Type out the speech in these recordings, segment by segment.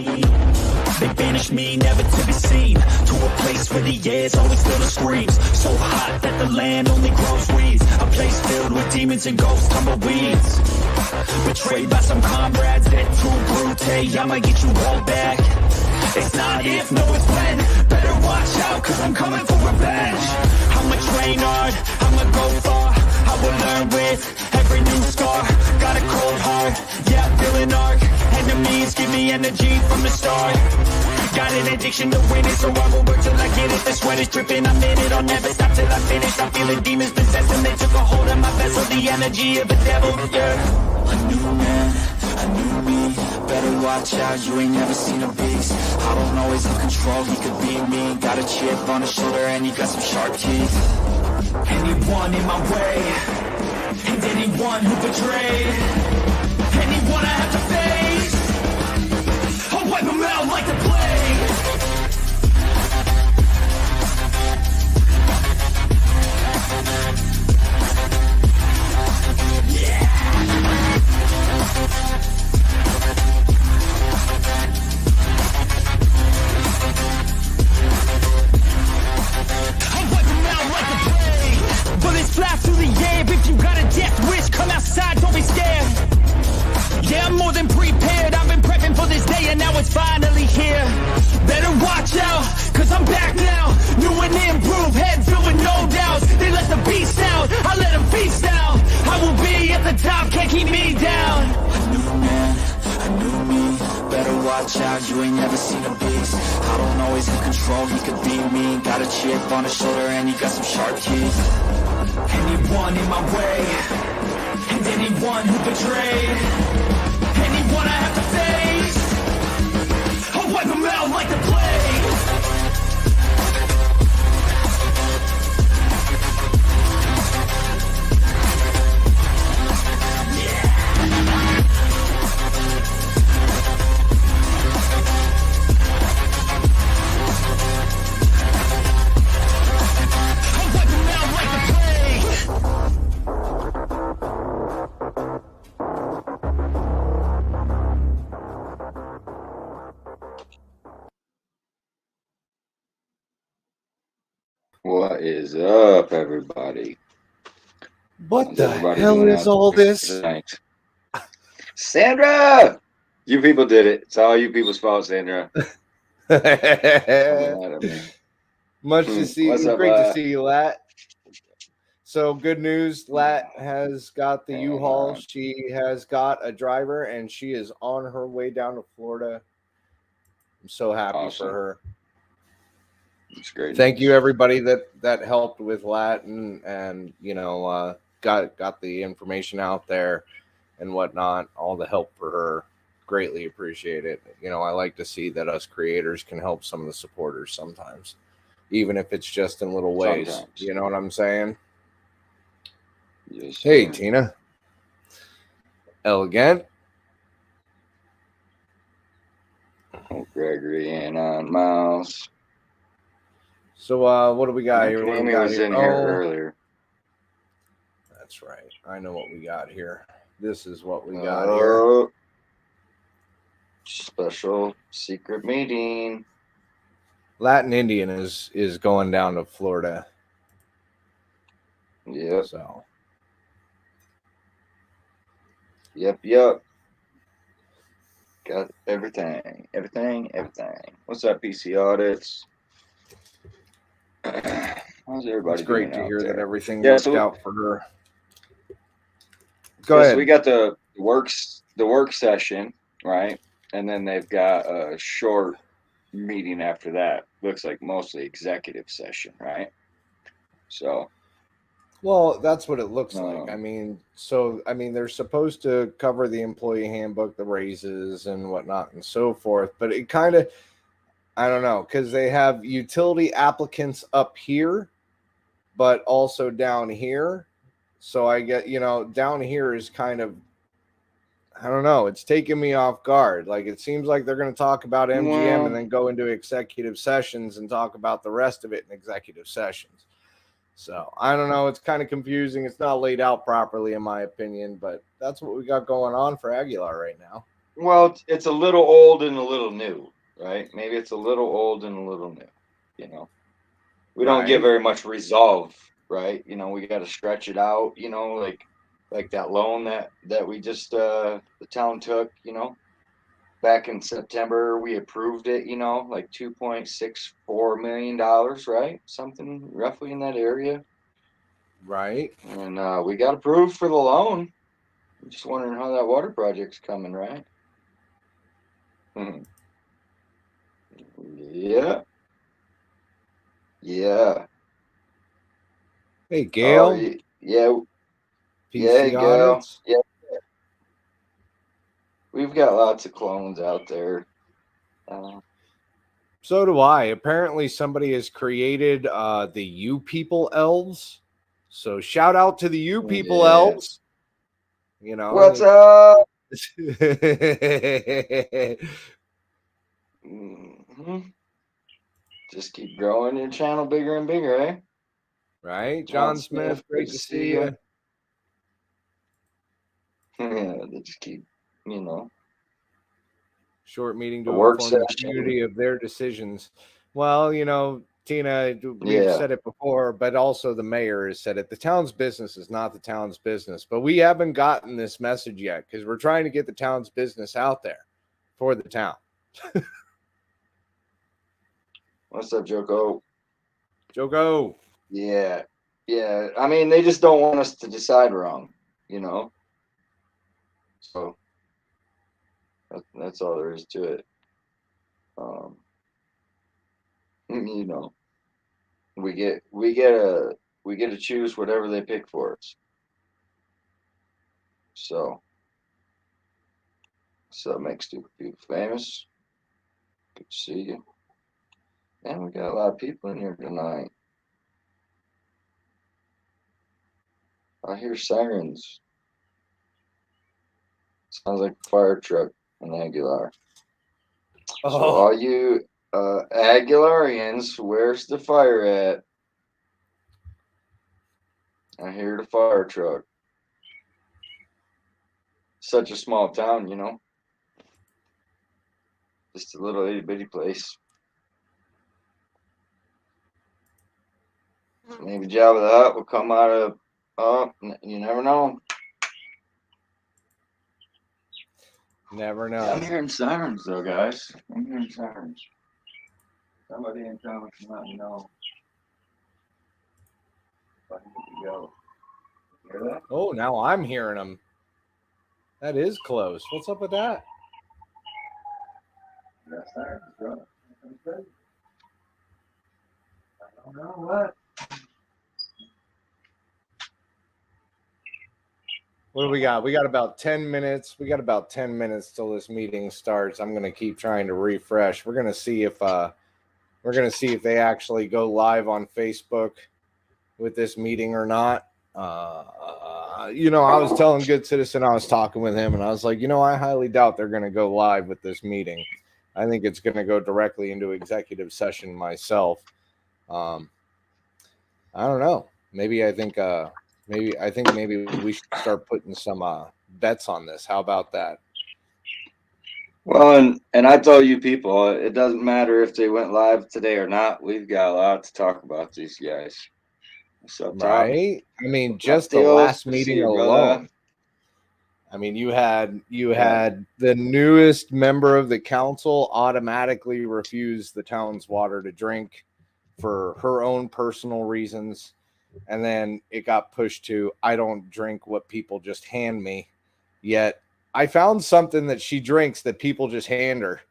me. They banish me, never to be seen, to a place where the air's always filled with screams. So hot that the land only grows weeds. A place filled with demons and ghosts, tumbleweeds. Betrayed by some comrades that too brute. I might get you all back. It's not if, no it's when. Better watch out, cause I'm coming for revenge. I'ma train hard, I'ma go far. I will learn with every new scar. Got a cold heart, yeah, feeling arc. Enemies give me energy from the start. Got an addiction to winning, so I will work till I get it. The sweat is dripping, I'm in it, I'll never stop till I finish. I'm feeling demons possessing, they took a hold of my vessel. The energy of a devil, yeah. A new man, a new me. Better watch out, you ain't never seen a beast. I don't always have control, he could be me. Got a chip on his shoulder and he got some sharp teeth. Anyone in my way, and anyone who betrayed, anyone I have to face, I'll wipe them out like the plague. Fly through the air, if you got a death wish, come outside, don't be scared. Yeah, I'm more than prepared, I've been prepping for this day and now it's finally here. Better watch out, cause I'm back now. New and improved, head filled with no doubts. They let the beast out, I let them feast out. I will be at the top, can't keep me down. A new man, a new me. Better watch out, you ain't never seen a beast. I don't always have control, he could be me. Got a chip on his shoulder and he got some sharp teeth. Anyone in my way, and anyone who betrayed, anyone I have to face, I'll wipe them out like the plague. What is up, everybody? What the hell is all this? Tonight? Sandra! You people did it. It's all you people's fault, Sandra. Much to see. What's up, Great to see you, Lat. So good news. Lat has got the U-Haul. She has got a driver, and she is on her way down to Florida. I'm so happy for her. It's great. Thank you, everybody that helped with Lat and you know got the information out there and whatnot. All the help for her, greatly appreciate it. You know, I like to see that us creators can help some of the supporters sometimes, even if it's just in little ways. Sometimes. You know what I'm saying? Yes, hey, Tina. Elegant. Gregory and Miles. So what do we got here? What do we got was here? in here earlier. That's right. I know what we got here. This is what we got here. Special secret meeting. Latin Indian is going down to Florida. Yep. So. Yep. Got everything. What's up, PC Audits? How's everybody? It's great to hear that everything worked out for her. Go ahead. So we got the work session, right? And then they've got a short meeting after that. Looks like mostly executive session, right? So. Well, that's what it looks like. I mean, they're supposed to cover the employee handbook, the raises and whatnot and so forth. But it kind of, I don't know, because they have utility applicants up here, but also down here. So I get, down here is kind of, I don't know, it's taking me off guard. Like, it seems like they're going to talk about MGM and then go into executive sessions and talk about the rest of it in executive sessions. So I don't know. It's kind of confusing. It's not laid out properly, in my opinion, but that's what we got going on for Aguilar right now. Well, it's a little old and a little new, right? Maybe it's a little old and a little new. You know, we don't get Right. very much resolve, right? You know, we got to stretch it out. You know, like that loan that we just the town took. You know, back in September, we approved it. You know, like $2.64 million, right? Something roughly in that area, Right. and we got approved for the loan. I'm just wondering how that water project's coming, right? Yeah, yeah. Hey, Oh, Gail, yeah, yeah, PC Gail. audits. Yeah, we've got lots of clones out there. Uh, So do I. Apparently, somebody has created the You People elves. So shout out to the You People yeah. elves. You know, What's up? Hmm. Just keep growing your channel bigger and bigger, eh? right? John John Smith, Smith, good great to to see see you. you. Yeah, they just keep, Short meeting a to work inform the session. community of their decisions. Well, Tina, we've Yeah. said it before, but also the mayor has said it. The town's business is not the town's business, but we haven't gotten this message yet because we're trying to get the town's business out there for the town. What's up, Joko? Joko. Yeah. Yeah. I mean, they just don't want us to decide wrong, you know? So that's all there is to it. Um, you know, we get we get a we get to choose whatever they pick for us. So makes stupid people famous. Good to see you. And we got a lot of people in here tonight. I hear sirens. Sounds like a fire truck in Aguilar. So Oh, all you Aguilarians, where's the fire at? I hear the fire truck. Such a small town, you know. Just a little itty bitty place. Maybe Jabba the Hutt will come out of. Oh, you never know. never Yeah, know. I'm hearing sirens though, guys. I'm hearing sirens. Somebody in town can let me know. If I need to go. Hear that? Oh, now I'm hearing them. That is close. What's up with that? Got sirens, bro. I don't know what. What do we got? We got about 10 minutes. We got about 10 minutes till this meeting starts. I'm going to keep trying to refresh. We're going to see if they actually go live on Facebook with this meeting or not. I was telling Good Citizen, I was talking with him, and I was like, I highly doubt they're going to go live with this meeting. I think it's going to go directly into executive session myself. I don't know. Maybe we should start putting some bets on this. How about that? Well, and I told you people, it doesn't matter if they went live today or not. We've got a lot to talk about these guys. What's up, Top? Right? I mean, Top just the Teals, last good to see meeting you, brother. alone. I mean, you had the newest member of the council automatically refuse the town's water to drink for her own personal reasons. And then it got pushed to, I don't drink what people just hand me. Yet I found something that she drinks that people just hand her.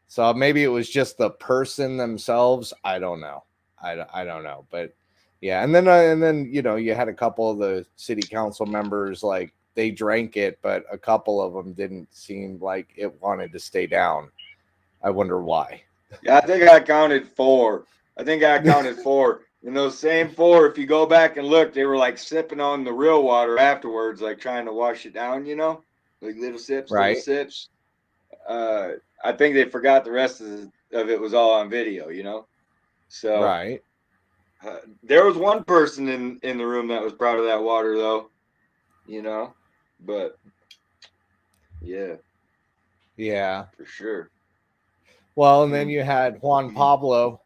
So maybe it was just the person themselves. I don't know. I don't know. But yeah. And then, you had a couple of the city council members, like, they drank it, but a couple of them didn't seem like it wanted to stay down. I wonder why. Yeah, I think I counted 4. And those same 4, if you go back and look, they were like sipping on the real water afterwards, like trying to wash it down, like little sips, little Right. sips. I think they forgot the rest of it was all on video, So Right. there was one person in the room that was proud of that water, though, but yeah. Yeah. for sure. Well, and then you had Juan Pablo.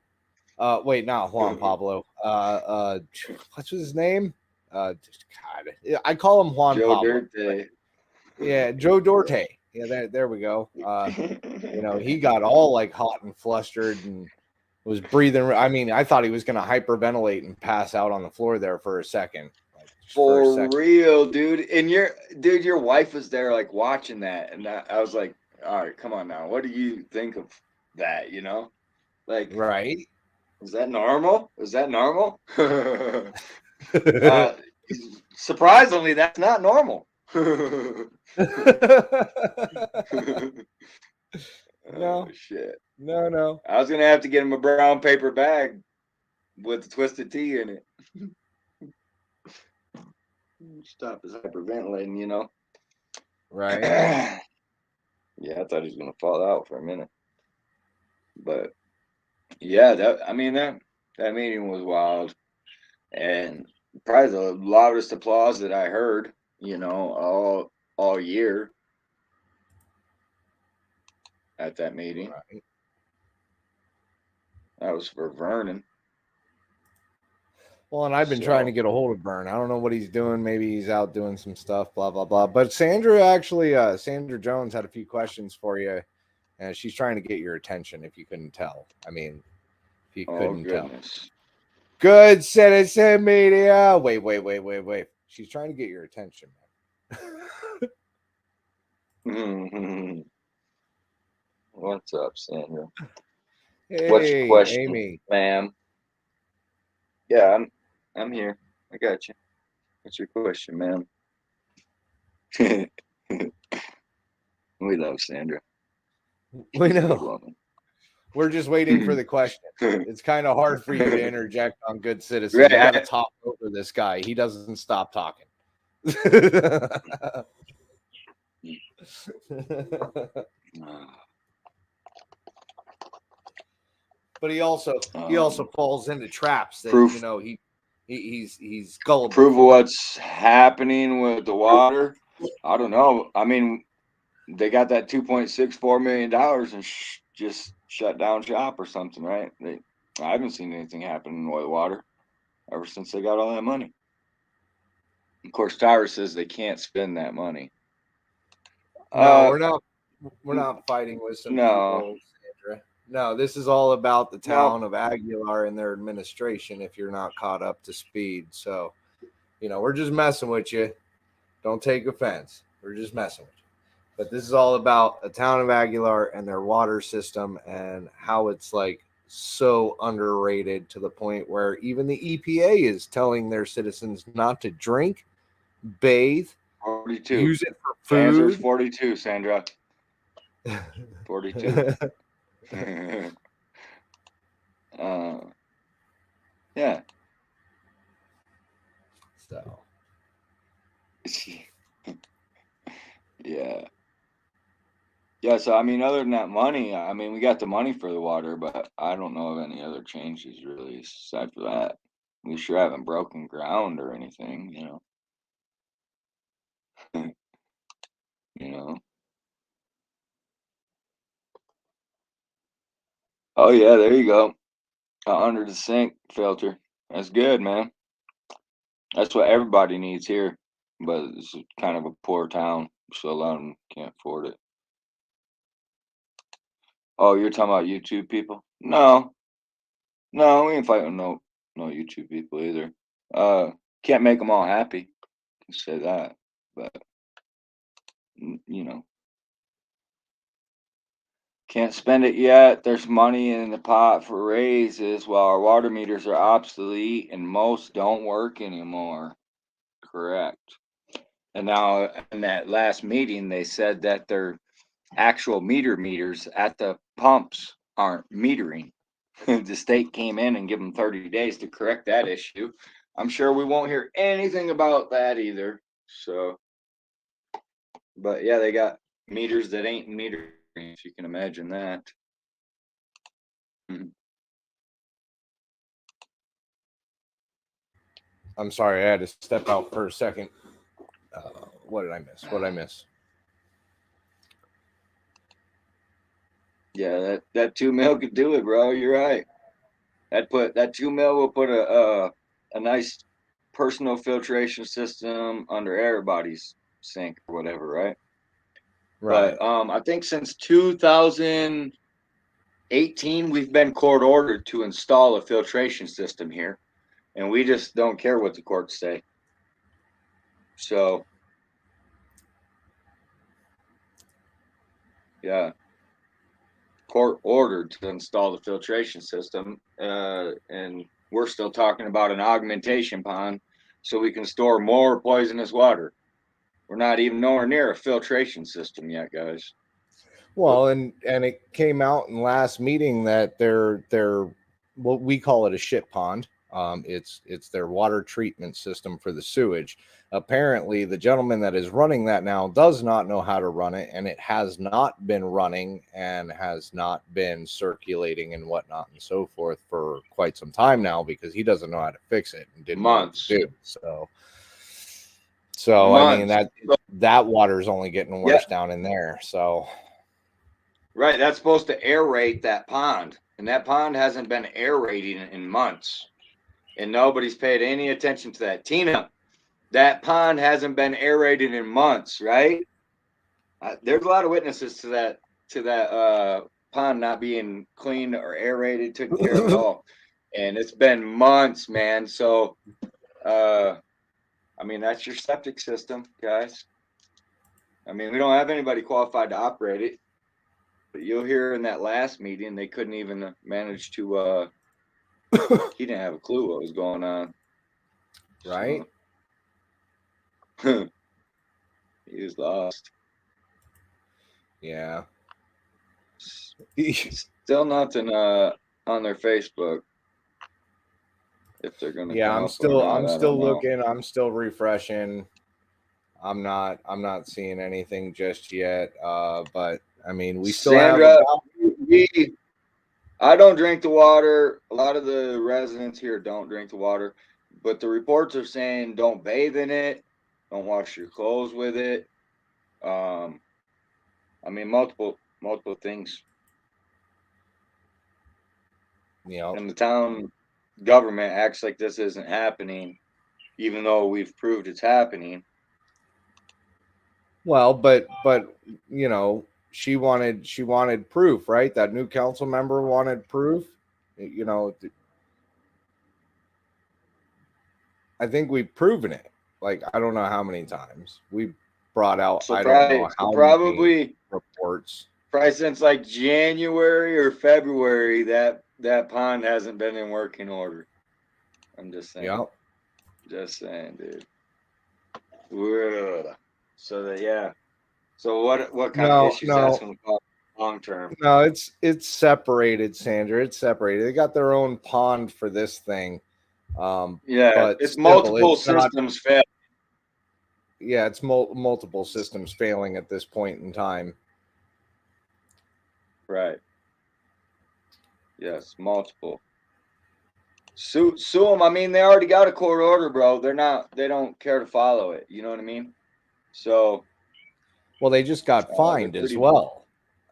Wait, not Juan Pablo. What's his name? God, I call him Juan Joe Pablo. Dirt. Yeah, Joe Dorte. Yeah, there we go. He got all like hot and flustered and was breathing. I mean, I thought he was going to hyperventilate and pass out on the floor there for a second. For real, dude. And your wife was there, like watching that, and I was like, all right, come on now. What do you think of that? Like, right? Is that normal? Is that normal? Surprisingly, that's not normal. No, shit. No. I was gonna have to get him a brown paper bag with the twisted tea in it. Stop his hyperventilating, Right. Yeah, I thought he was gonna fall out for a minute. But yeah, that meeting was wild. And probably the loudest applause that I heard, all year at that meeting. Right. That was for Vernon. Well, and I've been trying to get a hold of Vern. I don't know what he's doing. Maybe he's out doing some stuff, blah, blah, blah. But Sandra Jones had a few questions for you, and she's trying to get your attention if you couldn't tell. I mean, if you couldn't tell. Good citizen media. Wait. She's trying to get your attention, man. What's up, Sandra? Hey, what's your question, Amy, ma'am? Yeah, I'm here. I got you. What's your question, ma'am? We love Sandra. We know. We're just waiting for the question. It's kind of hard for you to interject on Good Citizen. Right. You got to talk over this guy. He doesn't stop talking. But he also falls into traps that he's gullible. Prove what's happening with the water. I don't know. I mean, they got that $2.64 million and just shut down shop or something, right? I haven't seen anything happen with water ever since they got all that money. Of course, Tyra says they can't spend that money. No, we're not fighting with some people, Sandra. No, this is all about the town of Aguilar and their administration, if you're not caught up to speed. So, we're just messing with you. Don't take offense. We're just messing with you. But this is all about the town of Aguilar and their water system and how it's like so underrated to the point where even the EPA is telling their citizens not to drink, bathe, 42. Use it for food. Answer's 42, Sandra. 42. Yeah. So. Yeah. Yeah, so I mean, other than that money, I mean, we got the money for the water, but I don't know of any other changes really aside from that. We sure haven't broken ground or anything, Oh yeah, there you go. Under the sink filter. That's good, man. That's what everybody needs here, but it's kind of a poor town, so a lot of them can't afford it. Oh, you're talking about YouTube people? No, we ain't fighting no YouTube people either. Can't make them all happy. Can say that, but can't spend it yet. There's money in the pot for raises while our water meters are obsolete and most don't work anymore. Correct. And now in that last meeting, they said that their actual meters at the pumps aren't metering. The state came in and give them 30 days to correct that issue. I'm sure we won't hear anything about that either. So, but yeah, they got meters that ain't metering, if you can imagine that. I'm sorry, I had to step out for a second. What did I miss? Yeah, that 2 mil could do it, bro. You're right. That 2 mil will put a nice personal filtration system under everybody's sink or whatever, right? Right. But I think since 2018, we've been court ordered to install a filtration system here, and we just don't care what the courts say. So, yeah, court ordered to install the filtration system, and we're still talking about an augmentation pond so we can store more poisonous water. We're not even nowhere near a filtration system yet, guys. Well, and it came out in last meeting that they're what we call it a shit pond. It's their water treatment system for the sewage. Apparently, the gentleman that is running that now does not know how to run it, and it has not been running and has not been circulating and whatnot and so forth for quite some time now because he doesn't know how to fix it and didn't know what to do. So I mean that water is only getting worse down in there. So. Right, that's supposed to aerate that pond, and that pond hasn't been aerating in months, and nobody's paid any attention to that. Tina, that pond hasn't been aerated in months, right? There's a lot of witnesses to that pond not being cleaned or aerated, taken care of at all, and it's been months, man. So, I mean, that's your septic system, guys. I mean, we don't have anybody qualified to operate it. But you'll hear in that last meeting, they couldn't even manage to, he didn't have a clue what was going on. Right. So, he was lost. Yeah. Still nothing on their Facebook. If they're gonna I'm still looking, I'm still refreshing. I'm not seeing anything just yet. But I mean, we still Sandra, I don't drink the water. A lot of the residents here don't drink the water, but the reports are saying don't bathe in it, don't wash your clothes with it. I mean, multiple things. And the town government acts like this isn't happening, even though we've proved it's happening. Well, but you know, she wanted proof, right? That new council member wanted proof. You know, I think we've proven it. Like, I don't know how many times we brought out. So I don't know how probably reports. Probably since like January or February that pond hasn't been in working order. I'm just saying. Yep. Just saying, dude. Ugh. So that So what kind of issues that's going to cause long term? No, it's separated, Sandra. It's separated. They got their own pond for this thing. But it's still, multiple systems failing. Yeah, it's multiple systems failing at this point in time. Right. Yes, multiple. Sue them. I mean, they already got a court order, bro. They don't care to follow it. You know what I mean? So. Well, they just got fined as well.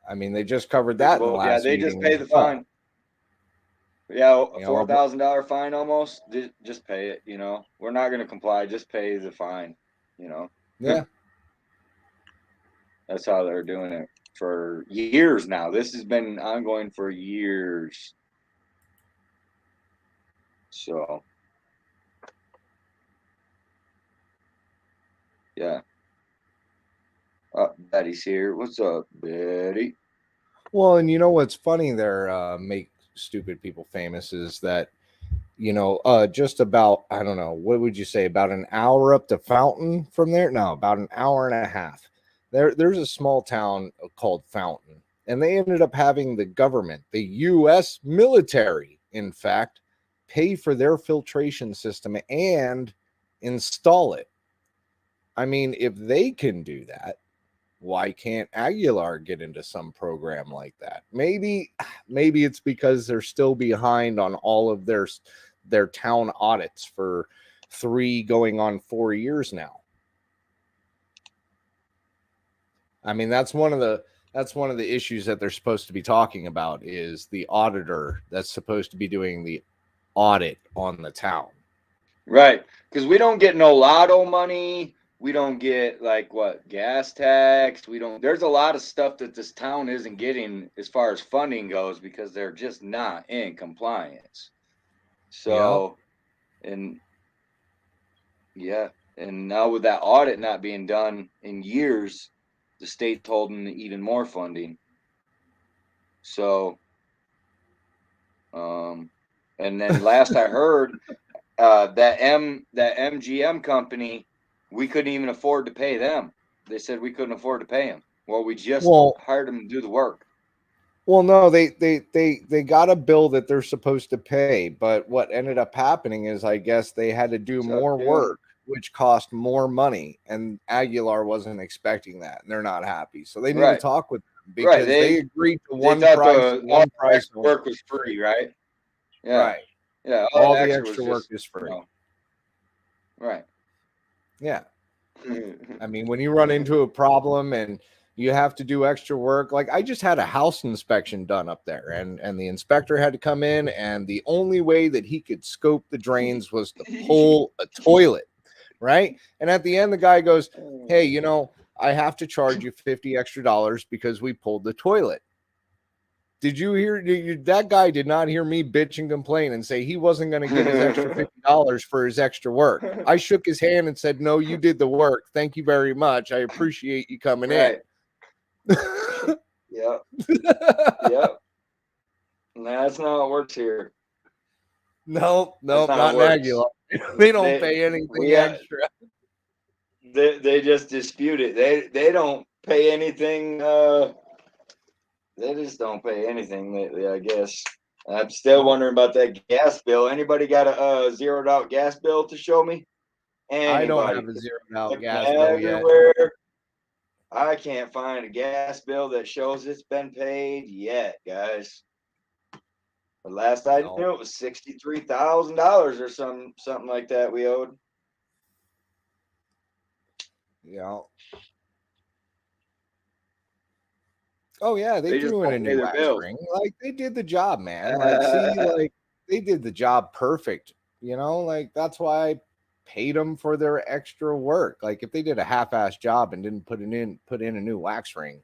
I mean, they just covered that in the last they just pay the fine. Yeah, a $4,000 fine almost. Just pay it, you know. We're not going to comply. Just pay the fine, you know. Yeah. That's how they're doing it for years now. This has been ongoing for years. So, yeah. Betty's here. What's up, Betty? Well, and you know what's funny there, make stupid people famous, is that, you know, just about, I don't know, what would you say, about an hour up to Fountain from there? No, about an hour and a half. There's a small town called Fountain, and they ended up having the government, the U.S. military, in fact, pay for their filtration system and install it. I mean, if they can do that, why can't Aguilar get into some program like that? Maybe it's because they're still behind on all of their town audits for 3 going on 4 years now. I mean, that's one of the that's one of the issues that they're supposed to be talking about is the auditor that's supposed to be doing the audit on the town. Right. Because we don't get no lotto money. We don't get like what gas tax. We don't. There's a lot of stuff that this town isn't getting as far as funding goes because they're just not in compliance. So, and yeah, and now with that audit not being done in years, the state's holding even more funding. So, and then last I heard, that MGM company, we couldn't even afford to pay them. They said we couldn't afford to pay them. Well, we just hired them to do the work. Well, no, they got a bill that they're supposed to pay, but what ended up happening is I guess they had to do more work, which cost more money, and Aguilar wasn't expecting that, and they're not happy. So they need to talk with them because they agreed to one price. Work was free, right? Yeah. Right. Yeah. All the extra work is free. Right. Yeah. I mean, when you run into a problem and you have to do extra work, like I just had a house inspection done up there, and the inspector had to come in, and the only way that he could scope the drains was to pull a toilet, right? And at the end, the guy goes, "Hey, you know, I have to charge you $50 extra because we pulled the toilet." Did you hear that guy did not hear me bitch and complain and say he wasn't going to get his extra $50 for his extra work? I shook his hand and said, "No, you did the work. Thank you very much. I appreciate you coming in." Yep. Yep. That's not how it works here. No, not in Aguilar. They don't pay anything extra. They just dispute it. They don't pay anything. They just don't pay anything lately, I guess. I'm still wondering about that gas bill. Anybody got a zeroed out gas bill to show me? Anybody? I don't have a zeroed out gas bill yet. I can't find a gas bill that shows it's been paid yet, guys. The last I knew, it was $63,000 or something like that we owed. Yeah. Oh yeah, they threw in a new wax ring. Like they did the job, man. Like see, like they did the job perfect. You know, like that's why I paid them for their extra work. Like if they did a half-ass job and didn't put in a new wax ring,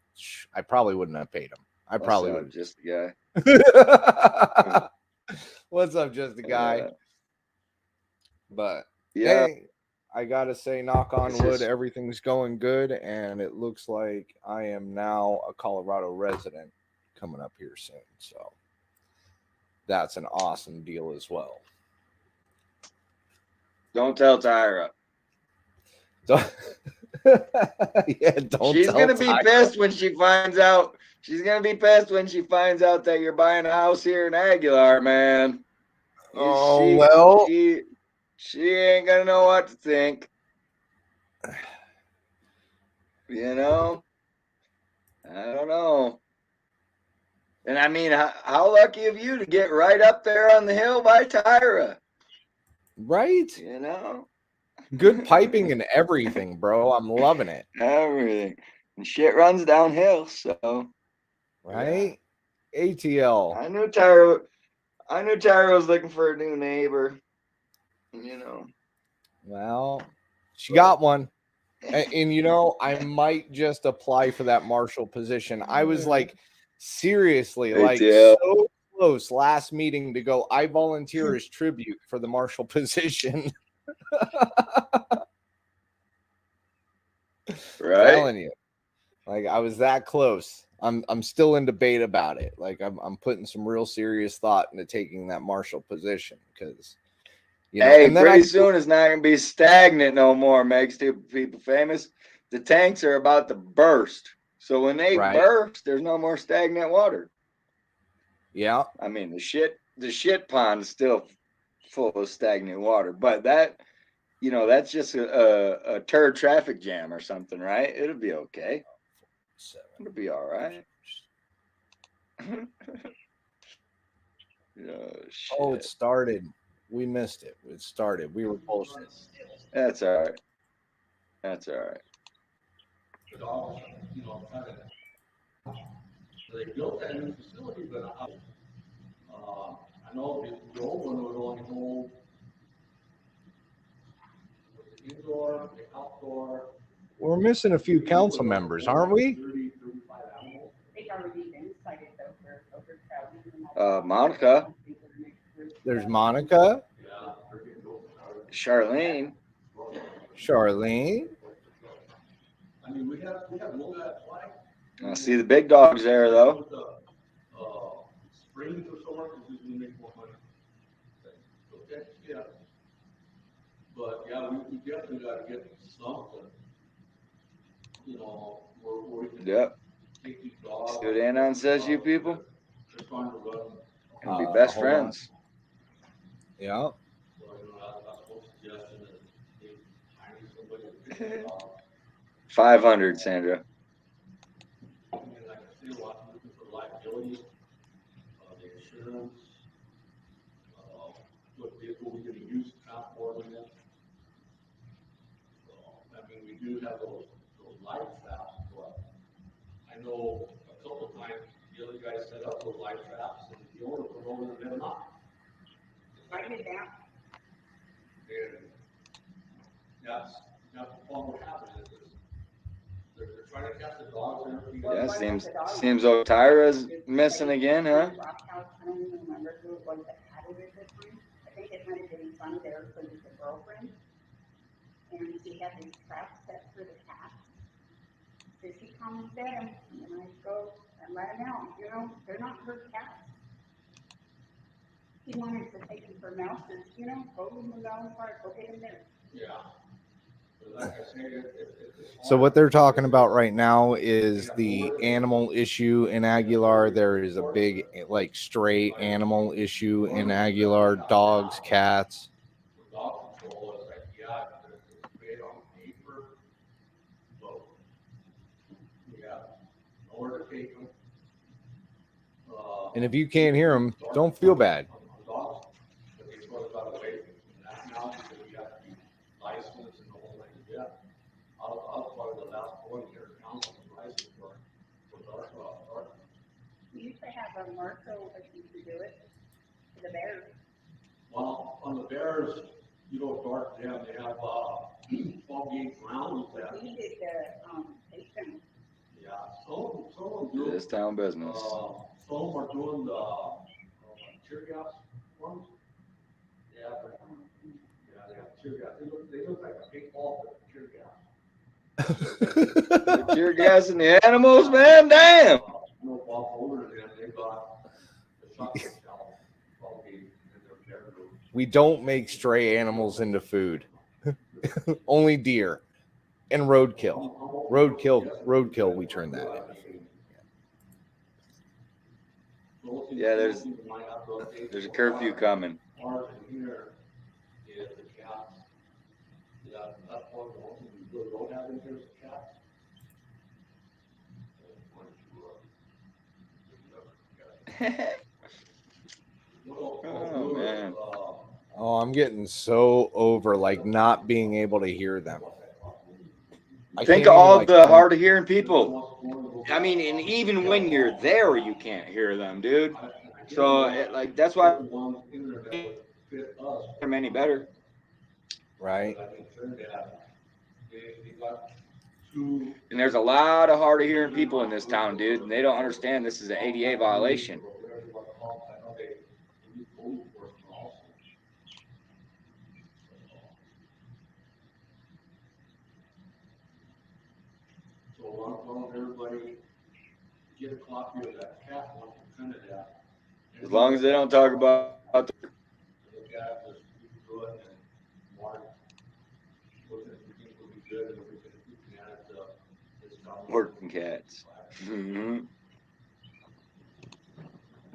I probably wouldn't have paid them. I probably would. Just the guy. What's up, just the guy? But yeah, hey, I gotta say, knock on wood, everything's going good, and it looks like I am now a Colorado resident coming up here soon. So that's an awesome deal as well. Don't tell Tyra. Yeah, don't. She's gonna be pissed when she finds out. She's gonna be pissed when she finds out that you're buying a house here in Aguilar, man. Oh, she ain't gonna know what to think. You know, I don't know. And I mean, how lucky of you to get right up there on the hill by Tyra. Right? You know, good piping and everything, bro. I'm loving it. Everything. And shit runs downhill, so. Right? Yeah. ATL. I knew Tyra was looking for a new neighbor. You know. Well, she got one. And you know, I might just apply for that marshal position. I was like, seriously, like so close last meeting to go, I volunteer as tribute for the marshal position. Right. Telling you. Like I was that close. I'm still in debate about it. Like I'm putting some real serious thought into taking that marshal position because hey, pretty soon it's not gonna be stagnant no more. Make stupid people famous. The tanks are about to burst. So when they burst, there's no more stagnant water. Yeah. I mean the shit pond is still full of stagnant water, but that that's just a turd traffic jam or something, right? It'll be okay. It'll be all right. Oh, it started. We missed it. It started. We were bullshit. That's all right. That's all right. They built that new facility, but I know the old one would only hold the indoor, the outdoor. We're missing a few council members, aren't we? 35 animals. Monica, There's Monica, Yeah, they're getting open. Charlene. Charlene. I mean, we have low that flag. I see the big dogs there, though. With the, springs or so on, because we can make more money. Okay, yeah. But yeah, we definitely gotta get something, you know, where we can Yep. take these dogs. See what Anon says, you people? They're trying to run. Can be best Hold on. friends. Yeah. So, you know, that's one suggestion is they hire somebody to pick it up. 500, Sandra. And like I say, a lot of looking for liability, the insurance, what vehicle we're gonna use to transport them in. So, I mean, we do have those light traps, but I know a couple of times the other guy set up those light traps and the owner put over them, they're not. And that's the problem we're having is they're trying to catch the dogs and everything. Yeah, seems Otira's missing again, huh? I don't even remember who it was that had it at the time. I think it might have been son of theirs, but it's a girlfriend. And she had these traps set for the cats. So she come and fed them, and I go and let them out, you know, they're not her cats. He wanted to take them for mouses, you know, go to the Valley Park, go get them there. Yeah. But like I say, So what they're talking about right now is the animal issue in Aguilar. There is a big like stray animal issue in Aguilar, dogs, cats. dog control is like, yeah, it's great on paper, but yeah, nowhere to take them. And if you can't hear them, don't feel bad. Dogs, but they sort of got away from that now because we have to be licensed and the whole thing. Yeah, I was probably the last one here in council license for dark. We used to have a Marco that used to do it for the bears. Well, on the bears, you know, dark, they have 12 gauge rounds that. We did the, station. Yeah, some do. It is town business. Some are doing the tear gas ones. Yeah, but, yeah, they have tear gas. They look like a big ball, but tear gas. Tear gassing the animals, man. Damn. No ball holders, and they got the shotgun shell, 12 gauge in their tear group. We don't make stray animals into food. Only deer and roadkill. Roadkill. We turn that into food. Yeah, there's a curfew coming. Ours in here is the cats. Yeah, that's one of the ones we don't have in here is the cats. Oh, man. Oh, I'm getting so over like not being able to hear them. I Think can't of all even, the hard of hearing people. I mean, and even when you're there, you can't hear them, dude. So, that's why they're any better. right? And there's a lot of hard of hearing people in this town, dude, and they don't understand this is an ADA violation. So why don't everybody get a copy of that cat one from Trinidad? As long as they don't talk about Look at this, good and Mark. What we think would be good and we can add it to this town. working cats. Mm-hmm.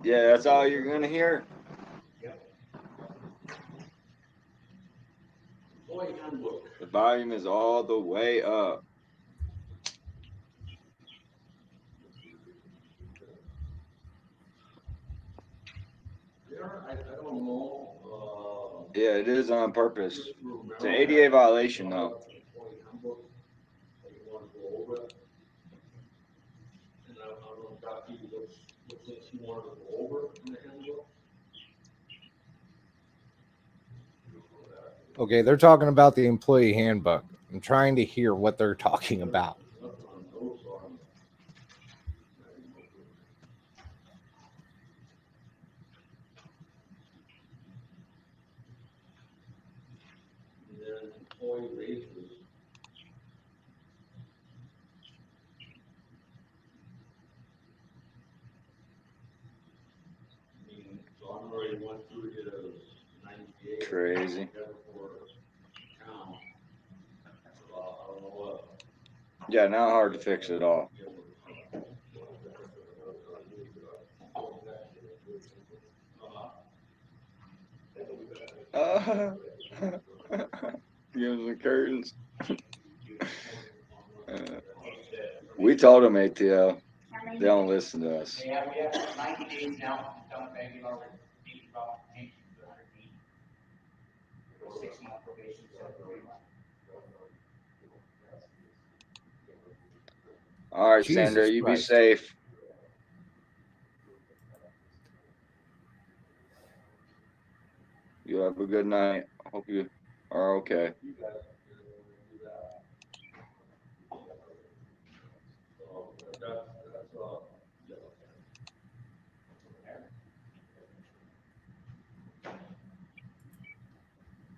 Yeah, that's all you're gonna hear. Employee handbook. The volume is all the way up. There, I don't know, Yeah, it is on purpose. It's an ADA violation, though. employee handbook, that you want to go over it. And I don't know, Dr. Looks things you wanted to go over in the handbook? Okay, they're talking about the employee handbook. I'm trying to hear what they're talking about. Nothing on those on. And then employee raises. I mean, so I'm already went through his 98. Crazy. For town. So I don't know what. Yeah, not hard to fix at all. Give us the curtains. We told them ATL. They don't listen to us. Yeah, we have 90 days now, done begging already, being about change to 100 feet. 6-month probation, so 3 months. All right, Jesus Sandra, you be Christ. safe. You have a good night. I hope you are okay.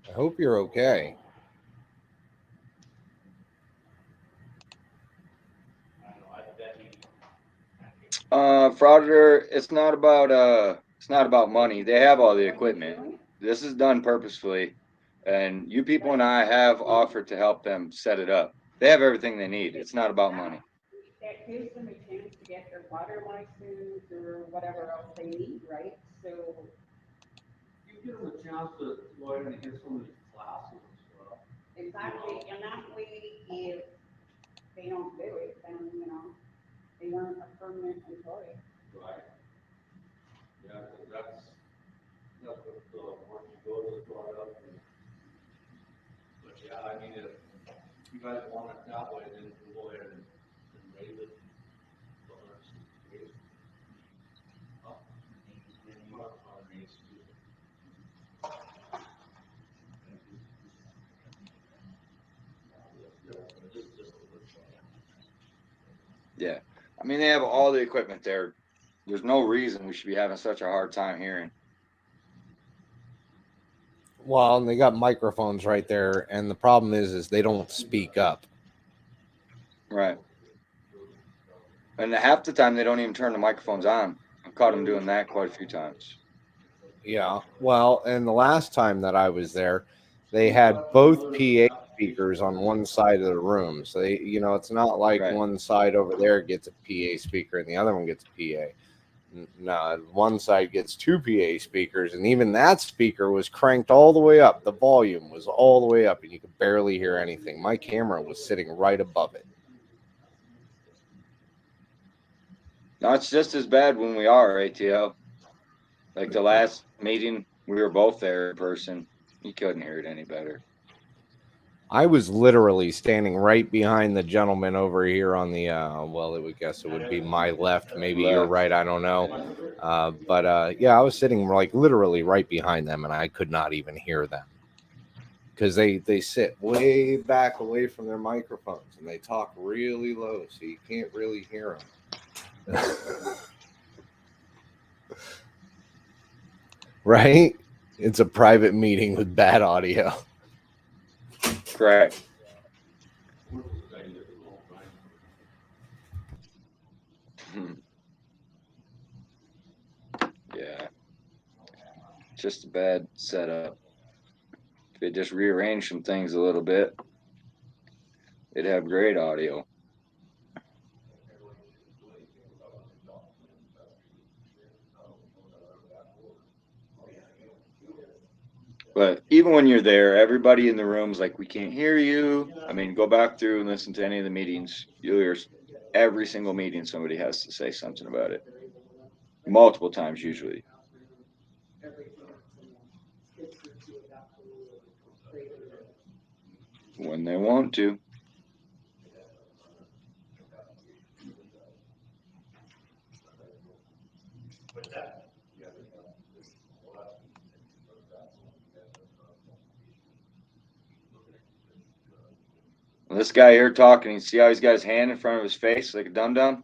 I hope you're okay. Frauditor, it's not about money. They have all the equipment. This is done purposefully, and you people and I have offered to help them set it up. They have everything they need. It's not about money. That gives them a chance to get their water license or whatever else they need, right? So, You give them a chance to go ahead and get some of these classes and stuff. exactly, and that way, if they don't do it, then, they weren't a permanent employee. Right. Yeah, 'cause that's what Marty Goes brought up. But yeah, I mean, if you guys want it that way, then we'll go ahead and raise it. So let's raise it. Up. And you up on raise too. Yeah. I mean, they have all the equipment there. There's no reason we should be having such a hard time hearing. Well, and they got microphones right there, and the problem is they don't speak up. Right. And half the time they don't even turn the microphones on. I've caught them doing that quite a few times. Yeah. Well, and the last time that I was there, they had both PA speakers on one side of the room. So they, it's not like Right. one side over there gets a PA speaker and the other one gets a PA. No, one side gets 2 PA speakers, and even that speaker was cranked all the way up. The volume was all the way up, and you could barely hear anything. My camera was sitting right above it. No, it's just as bad when we are ATL. Like the last meeting, we were both there in person. You couldn't hear it any better. I was literally standing right behind the gentleman over here on the, well, it would guess it would be my left. Maybe you're right. I don't know. But yeah, I was sitting like literally right behind them, and I could not even hear them because they sit way back away from their microphones and they talk really low, so you can't really hear them. Right? It's a private meeting with bad audio. Correct. Yeah. Just a bad setup. If they just rearrange some things a little bit, it'd have great audio. But even when you're there, everybody in the room's like, we can't hear you. I mean, go back through and listen to any of the meetings. You'll hear every single meeting somebody has to say something about it. Multiple times, usually. When they want to. What's that? This guy here talking, you see how he's got his hand in front of his face like a dum-dum?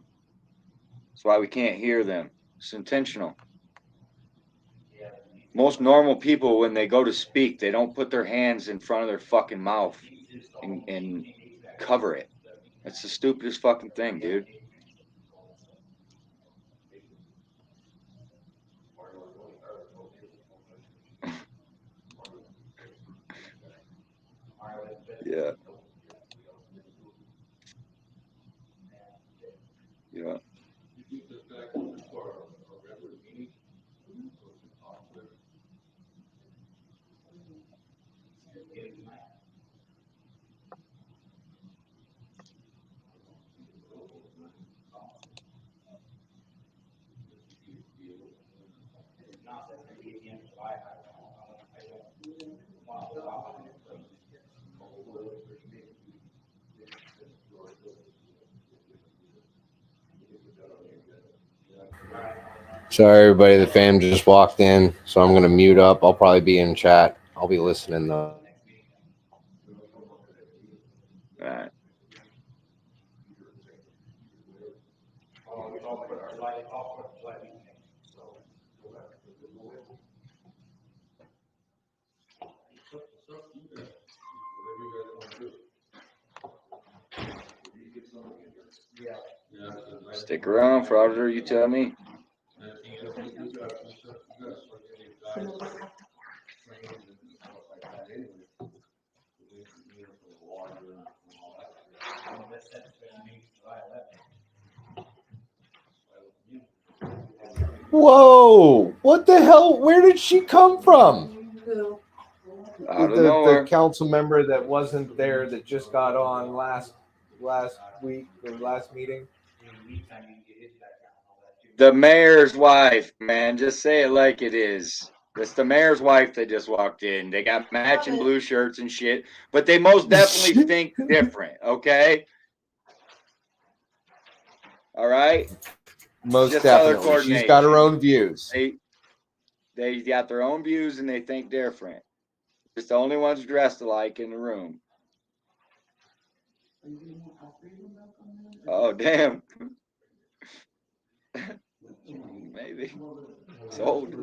That's why we can't hear them. It's intentional. Most normal people, when they go to speak, they don't put their hands in front of their fucking mouth and cover it. That's the stupidest fucking thing, dude. Yeah. Yeah. Sorry, everybody. The fam just walked in, so I'm going to mute up. I'll probably be in chat. I'll be listening, though. All right. Stick around, Frauder. You tell me. Whoa! What the hell? Where did she come from? Out of The nowhere. council member that wasn't there that just got on last week or last meeting. The mayor's wife, man. Just say it like it is. It's the mayor's wife that just walked in. They got matching blue shirts and shit, but they most definitely think different, okay? All right? Most Just color definitely. She's got her coordination. own views. They got their own views and they think different. Just the only ones dressed alike in the room. Oh, damn. Maybe. Sold.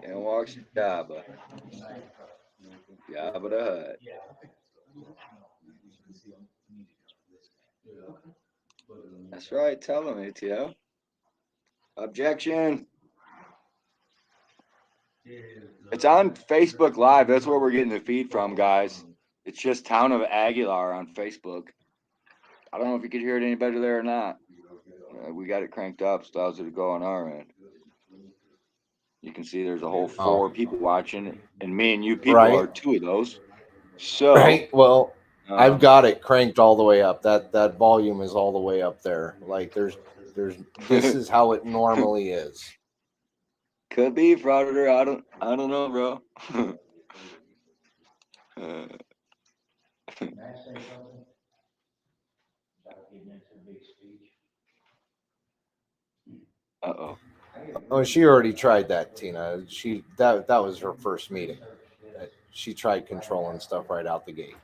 And walks Jabba. Jabba the Hutt. That's right. Tell them, ATO. Objection. It's on Facebook Live. That's where we're getting the feed from, guys. It's just Town of Aguilar on Facebook. I don't know if you could hear it any better there or not. We got it cranked up, so how's it go on our end? You can see there's a whole 4 people watching, and me and you people are 2 of those. So, right. Well, I've got it cranked all the way up. That volume is all the way up there. Like there's this is how it normally is. Could be Frauder. I don't know, bro. Uh-oh. Oh, she already tried that, Tina. That was her first meeting. She tried controlling stuff right out the gate.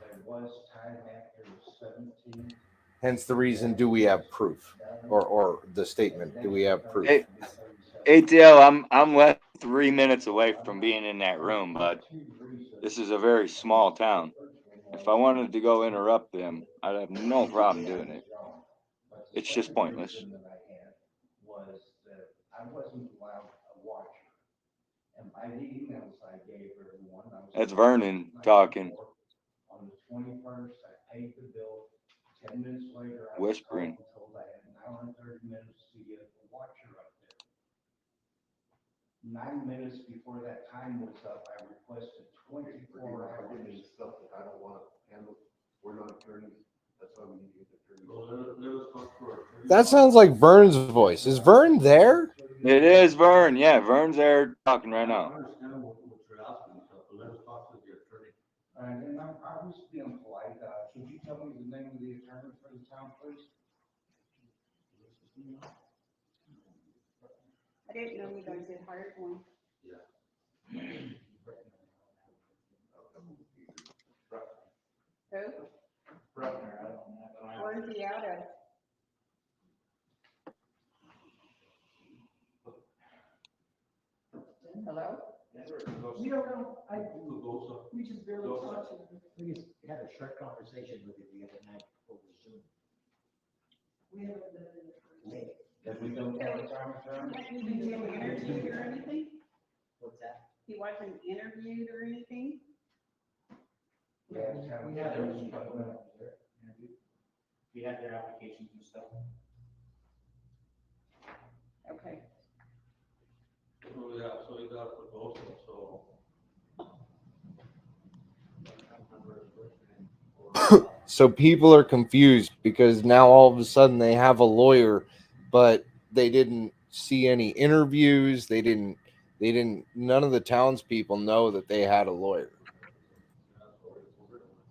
Hence the reason, do we have proof? Or the statement, do we have proof? Hey, ATL, I'm less than 3 minutes away from being in that room, but this is a very small town. If I wanted to go interrupt them, I'd have no problem doing it. It's just pointless. That's Vernon talking. Whispering. 9 minutes before that time was up, I requested 24 hours. Stuff that I don't want to handle. We're not attorneys. That's why we need to get attorneys. That sounds like Vern's voice. Is Vern there? It is Vern. Yeah, Vern's there talking right now. And I was being polite. Could you tell me the name of the attorney for the town, please? I didn't know you guys had hired one. Who? Where's he out of? Hello? We don't know, Lugosa. we just barely talked to him. We just had a short conversation with him the other night before we Zoom. We haven't done it. Have we done that time or term? He wasn't interviewed or anything? What's that? He wasn't interviewed or anything? Yeah, we had their interview. We had their applications and stuff. Okay. So, yeah, so he got Lugosa, so. So people are confused because now all of a sudden they have a lawyer, but they didn't see any interviews. They didn't, none of the townspeople know that they had a lawyer.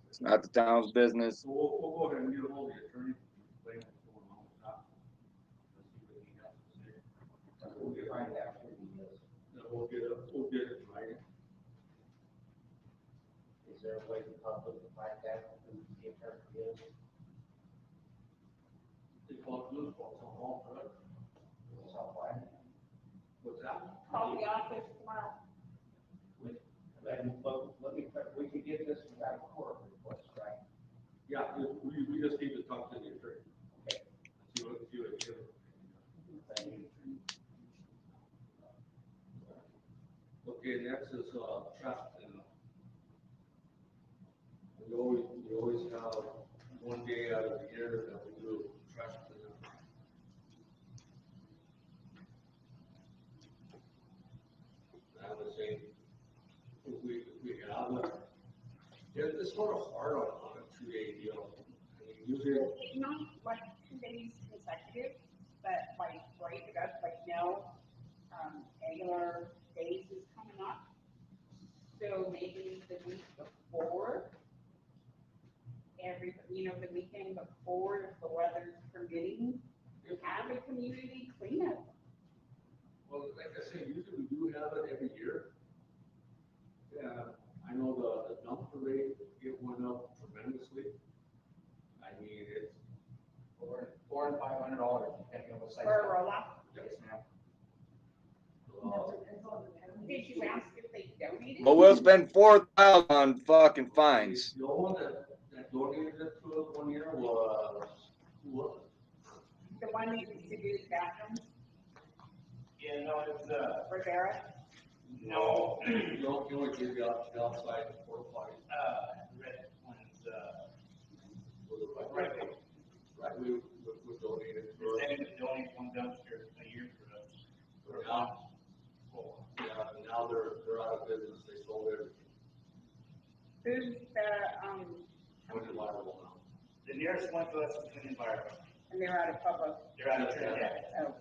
It's not the town's business. So we'll go ahead and get hold of the attorney. Explain what's going on with that. Let's see what he has to say. We'll get right after he does. Then we'll get it right. Is there a way to public to find out who the attorney is? They call it news, call it town hall, correct? What's that? Call the office tomorrow. We could get this without a court request, right? Yeah, we just need to talk to the attorney. Okay. See what it is. Okay, next is, traffic. We always have one day out of the year that we do trash cleanup. I would say, if we have a, it's sort of hard on a 2-day deal. I mean, usually, It's not like 2 days consecutive, but like right about like now, Angular Days is coming up. So maybe the week before, the weekend before, if the weather's permitting, you have a community cleanup. well, like I say, usually we do have it every year. Yeah, I know the dumpster rate, it went up tremendously. I mean, it's, $400 and $500, depending on what size. For a roll-up. Yes, ma'am. Did you ask if they donated? But we'll spend $4,000 on fucking fines. the one that donated it to us one year was, who was it? The one that used to do the bathrooms, Yeah, no, it's, Rivera? no, You only gave the outside porta potty. red one's, Right, right, we donated to they're it. saying to donate one dumpster a year for us. But now, yeah, and now they're out of business, they sold everything, Who's the, went liable now. The nearest one to us is Twin Environment. and they're out of Pueblo? They're out of Trinidad. Oh.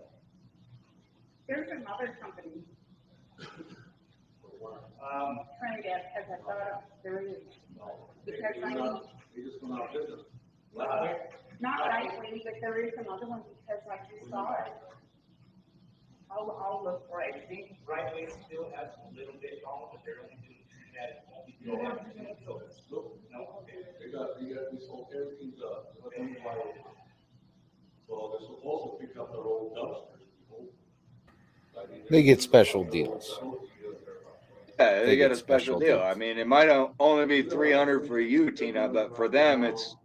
There's another company, Trinidad, because I thought there is, because I mean, They just went out of business. not rightly, but there is another one because I just saw it. I'll look for it. Right Way still has a little bit on, but they're only doing Trinidad, only doing no, okay. They sold everything to. So they're supposed to pick up their old dumpsters. They get special deals. Yeah, They they get get a special special deal. deals. I mean, it might only be 300 for you, Tina, but for them, it's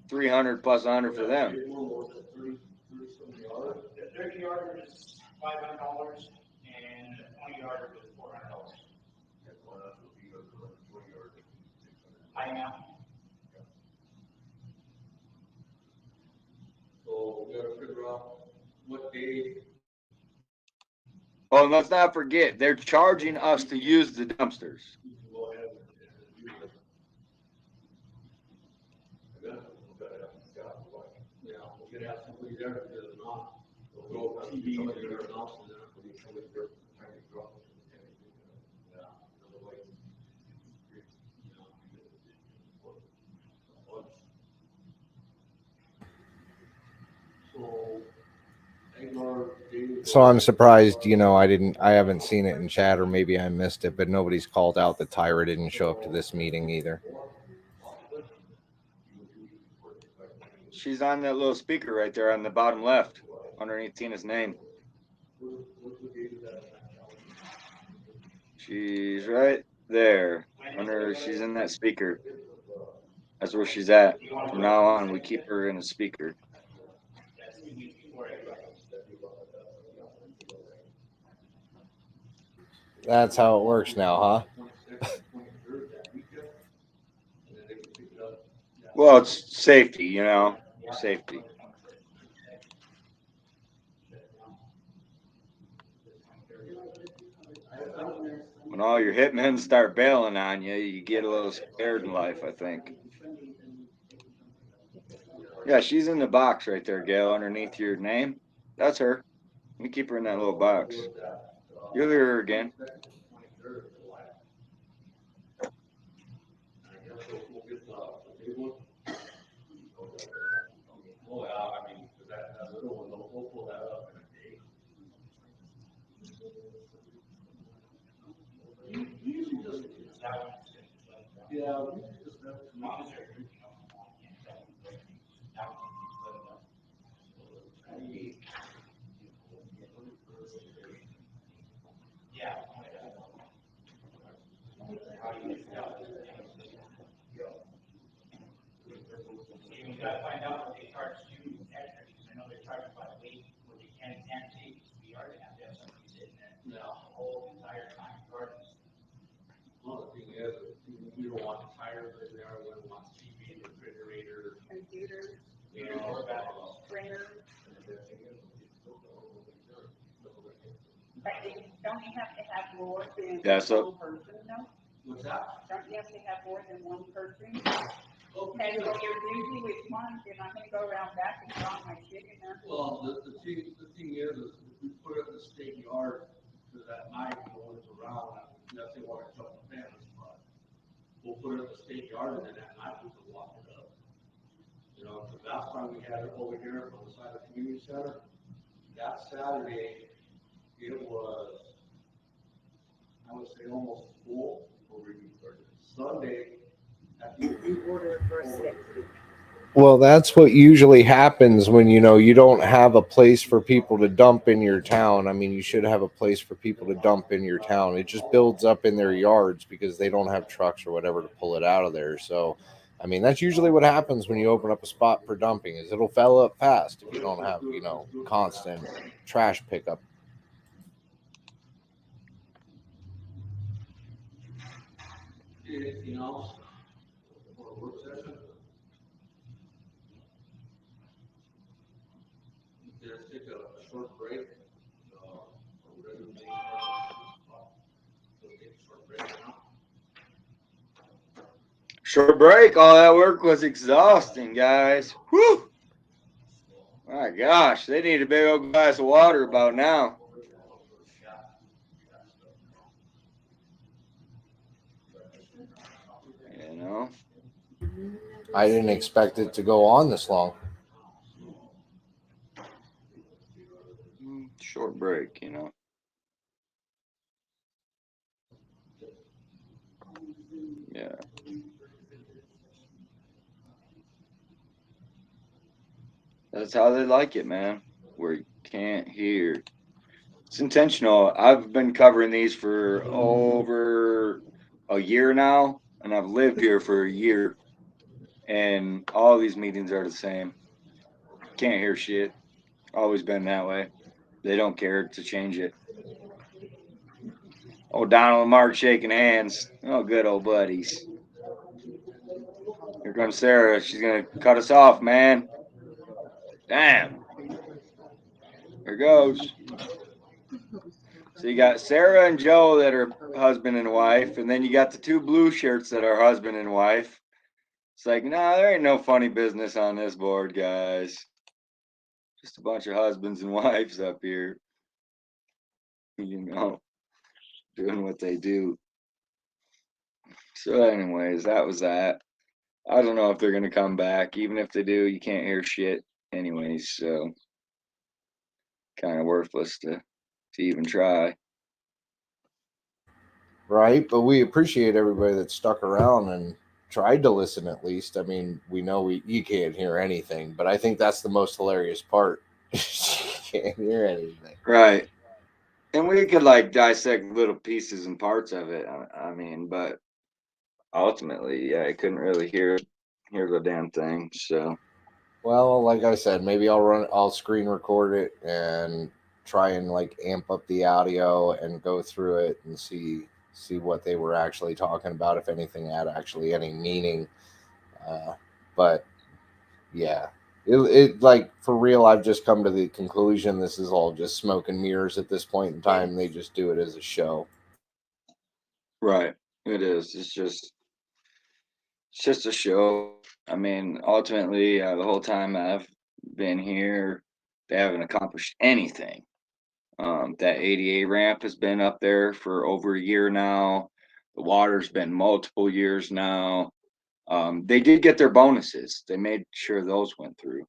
300 plus 100 for them. The 30 yarder is $500 and the 20 yarder is $400. I know. So we gotta figure out what day. Oh, and let's not forget, they're charging us to use the dumpsters. We can go ahead and use it. Yeah, we could have somebody there that does not, they'll go TV and everything else and then. Yeah, otherwise, So, Angler Daily So I'm surprised, I haven't seen it in chat, or maybe I missed it, but nobody's called out that Tyra didn't show up to this meeting either. She's on that little speaker right there on the bottom left, underneath Tina's name. She's right there. She's in that speaker. That's where she's at. From now on, we keep her in a speaker. That's how it works now, huh? Well, it's safety, safety. When all your hitmen start bailing on you, you get a little scared in life, I think. Yeah, she's in the box right there, Gail, underneath your name. That's her. We keep her in that little box. You'll hear her again. Oh, yeah, I mean, that little one, they'll pull that up in a day. Usually just, yeah, we just have to. You gotta find out what they charge students extra, because I know they're charging by the week, where they can't take the yard, and have to have somebody sitting there. The whole entire time, regardless. Well, the thing is, we don't want tires in there, we don't want TV, refrigerator. Computers, You know, printers. But don't you have to have more than Yeah, so- one person, though? What's that? Don't you have to have more than one person? Okay, Okay, well, you're busy with one, then I'm gonna go around back and drop my shit in there. well, the thing is if we put it in the state yard, because at night, when it's around, unless they want to jump the fence, but we'll put it in the state yard, and then at night we can lock it up. You know, the last time we had it over here on the side of the community center, that Saturday, it was, I would say almost full, or Sunday, at the. Well, that's what usually happens when you don't have a place for people to dump in your town. I mean, you should have a place for people to dump in your town. It just builds up in their yards because they don't have trucks or whatever to pull it out of there. So, I mean, that's usually what happens when you open up a spot for dumping is it'll fill up fast if you don't have, constant trash pickup. Anything else for a work session? Let's take a short break. We'll take a short break now. Short break. All that work was exhausting, guys. Whew. My gosh, they need a big old glass of water about now. I didn't expect it to go on this long. Short break, Yeah. That's how they like it, man. Where you can't hear. It's intentional. I've been covering these for over a year now, and I've lived here for a year. And all these meetings are the same. Can't hear shit. Always been that way. They don't care to change it. Oh, Donald and Mark shaking hands. Oh, good old buddies. Here comes Sarah. She's going to cut us off, man. Damn. Here goes. So you got Sarah and Joe that are husband and wife, and then you got the two blue shirts that are husband and wife. It's like, nah, there ain't no funny business on this board, guys. Just a bunch of husbands and wives up here, doing what they do. So anyways, that was that. I don't know if they're going to come back. Even if they do, you can't hear shit anyways, so kind of worthless to even try. Right, but we appreciate everybody that stuck around and tried to listen at least. I mean, we know you can't hear anything, but I think that's the most hilarious part. You can't hear anything. Right. And we could like dissect little pieces and parts of it. I mean, but ultimately, yeah, I couldn't really hear the damn thing. So, Well, like I said, maybe I'll screen record it and try and like amp up the audio and go through it and see what they were actually talking about, if anything had actually any meaning. But yeah, it like for real, I've just come to the conclusion this is all just smoke and mirrors at this point in time. They just do it as a show. right, it is. It's just a show. I mean, ultimately, the whole time I've been here, they haven't accomplished anything. That ADA ramp has been up there for over a year now. The water's been multiple years now. They did get their bonuses. They made sure those went through.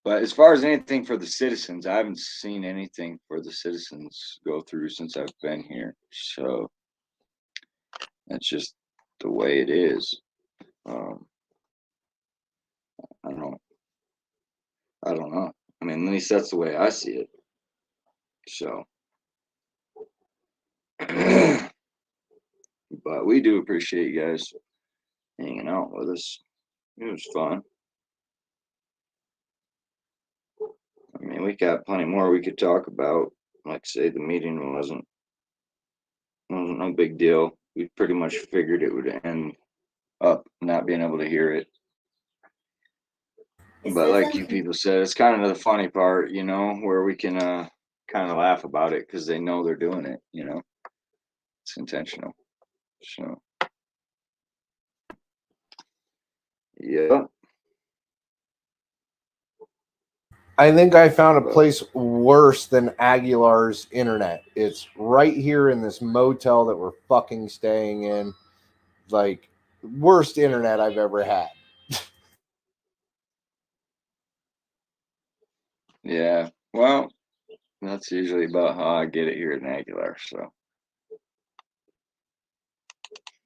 But as far as anything for the citizens, I haven't seen anything for the citizens go through since I've been here. So that's just the way it is. I don't know. I mean, at least that's the way I see it. So, but we do appreciate you guys hanging out with us. It was fun. I mean, we got plenty more we could talk about. Like say, the meeting wasn't no big deal. We pretty much figured it would end up not being able to hear it. But like you people said, it's kind of the funny part, you know, where we can kind of laugh about it because they know they're doing it, you know. It's intentional. So yeah. I think I found a place worse than Aguilar's internet. It's right here in this motel that we're fucking staying in. Like, worst internet I've ever had. Yeah. Well, that's usually about how I get it here in Aguilar. So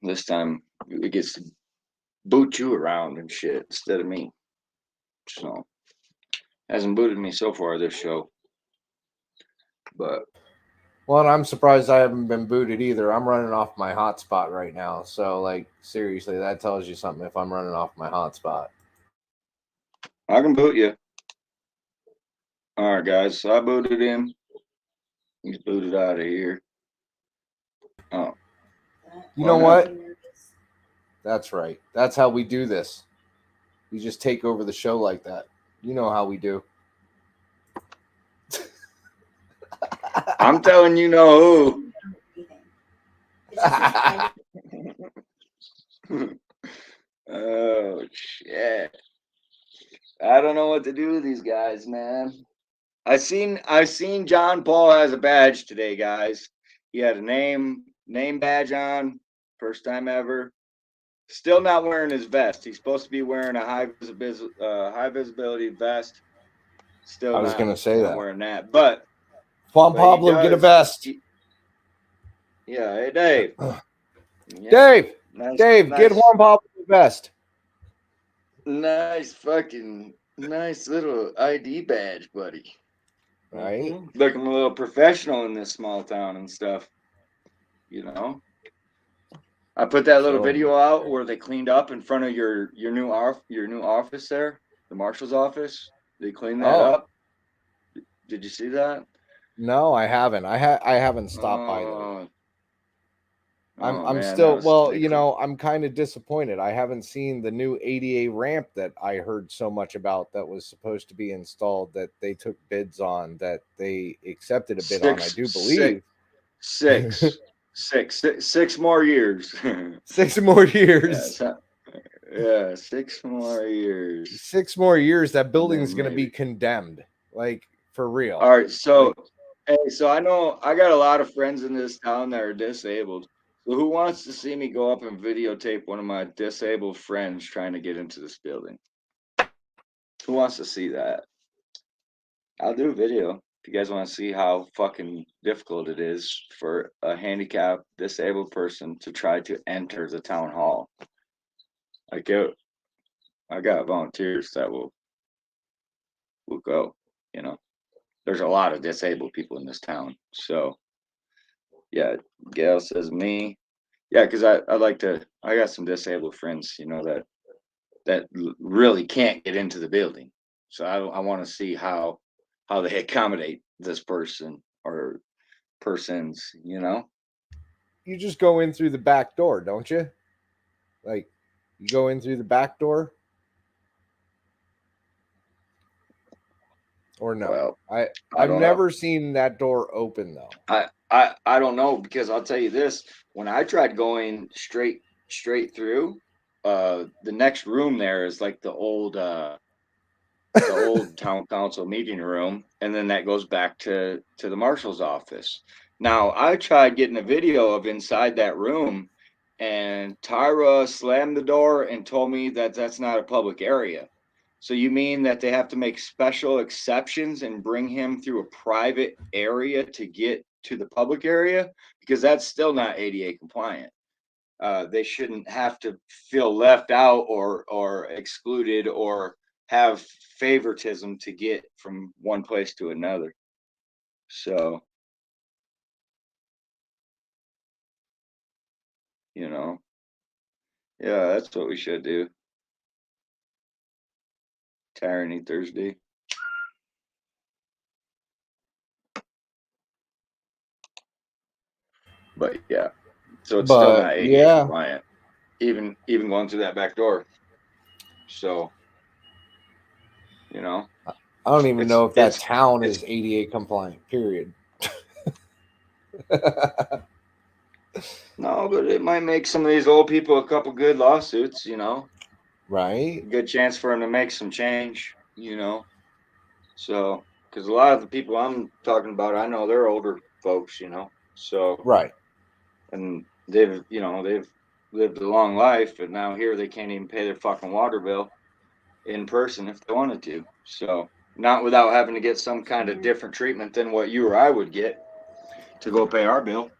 this time it gets to boot you around and shit instead of me. So hasn't booted me so far this show. But Well, and I'm surprised I haven't been booted either. I'm running off my hotspot right now. So, like, seriously, that tells you something if I'm running off my hotspot. I can boot you. All right, guys. So I booted him. He's booted out of here. Oh. You know what? That's right. That's how we do this. We just take over the show like that. You know how we do. I'm telling you know who. Oh shit. I don't know what to do with these guys, man. I seen John Paul has a badge today, guys. He had a name badge on, first time ever. Still not wearing his vest. He's supposed to be wearing a high visibility vest. Still, I was going to say that. Wearing that, but Juan Pablo, get a vest. Yeah, hey Dave. Yeah. Dave, nice, get Juan Pablo a vest. Nice little ID badge, buddy. Right. Looking a little professional in this small town and stuff. You know. I put that little video out where they cleaned up in front of your new office there, the marshal's office. They cleaned that up. Did you see that? No, I haven't. I haven't stopped by there. I'm still you know, I'm kind of disappointed. I haven't seen the new ADA ramp that I heard so much about that was supposed to be installed that they took bids on, that they accepted a bid on, I do believe. Six more years. 6 more years. Yeah, 6 more years. 6 more years. That building's going to be condemned. Like, for real. All right. So, hey, so I know I got a lot of friends in this town that are disabled. So who wants to see me go up and videotape one of my disabled friends trying to get into this building? Who wants to see that? I'll do a video. If you guys want to see how fucking difficult it is for a handicapped, disabled person to try to enter the town hall, I got volunteers that will go. You know, there's a lot of disabled people in this town, so yeah. Gail says me, yeah, because I like to. I got some disabled friends, you know, that really can't get into the building, so I want to see how they accommodate this person or persons, you know. You just go in through the back door, don't you? Like, you go in through the back door, or no? Well, I've don't know. never seen that door open though. I don't know, because I'll tell you this: when I tried going straight through, the next room there is like the old town council meeting room, and then that goes back to the marshal's office. Now I tried getting a video of inside that room, and Tyra slammed the door and told me that that's not a public area. So you mean that they have to make special exceptions and bring him through a private area to get to the public area? Because that's still not ADA compliant. They shouldn't have to feel left out or excluded or have favoritism to get from one place to another. So, you know, yeah, that's what we should do. Tyranny Thursday. But yeah, so it's still not ADA compliant, even going through that back door. So, you know, I don't even know if that town is ADA compliant. Period. No, but it might make some of these old people a couple good lawsuits, you know. Right. Good chance for them to make some change, you know. So, because a lot of the people I'm talking about, I know they're older folks, you know. So, right. And they've lived a long life, and now here they can't even pay their fucking water bill in person if they wanted to. So, not without having to get some kind of different treatment than what you or I would get to go pay our bill.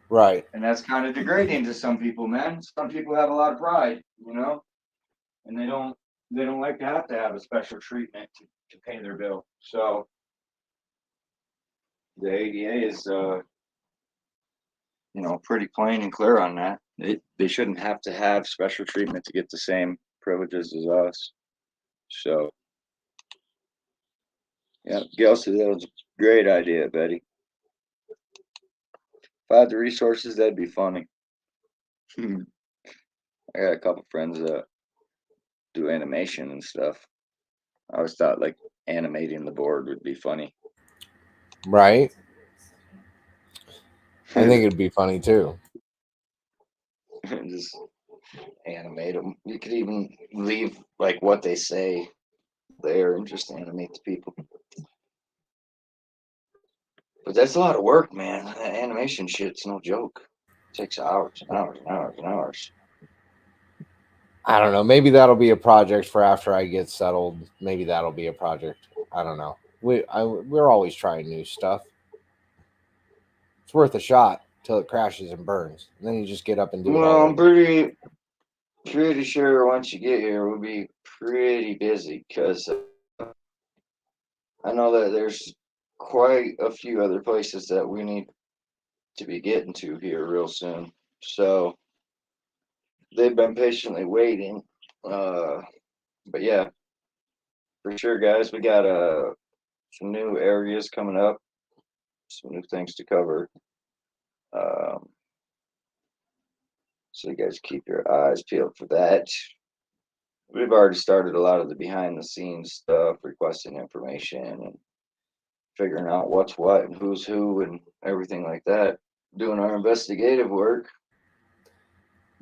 Right. And that's kind of degrading to some people, man. Some people have a lot of pride, you know, and they don't like to have a special treatment to pay their bill. So the ADA is you know, pretty plain and clear on that. They shouldn't have to have special treatment to get the same privileges as us. So yeah, Gail said that was a great idea, Betty. If I had the resources, that'd be funny. I got a couple friends that do animation and stuff. I always thought like animating the board would be funny. Right. I think it'd be funny too. Just animate them. You could even leave like what they say there and just animate the people. But that's a lot of work, man. That animation shit's no joke. It takes hours and hours and hours and hours. I don't know. Maybe that'll be a project for after I get settled. Maybe that'll be a project. I don't know. We're always trying new stuff. It's worth a shot till it crashes and burns. And then you just get up and do it all Well, I'm over. pretty sure once you get here, we'll be pretty busy because I know that there's quite a few other places that we need to be getting to here real soon. So they've been patiently waiting. But yeah, for sure, guys, we got some new areas coming up, some new things to cover. So you guys keep your eyes peeled for that. We've already started a lot of the behind the scenes stuff, requesting information and figuring out what's what and who's who and everything like that. Doing our investigative work.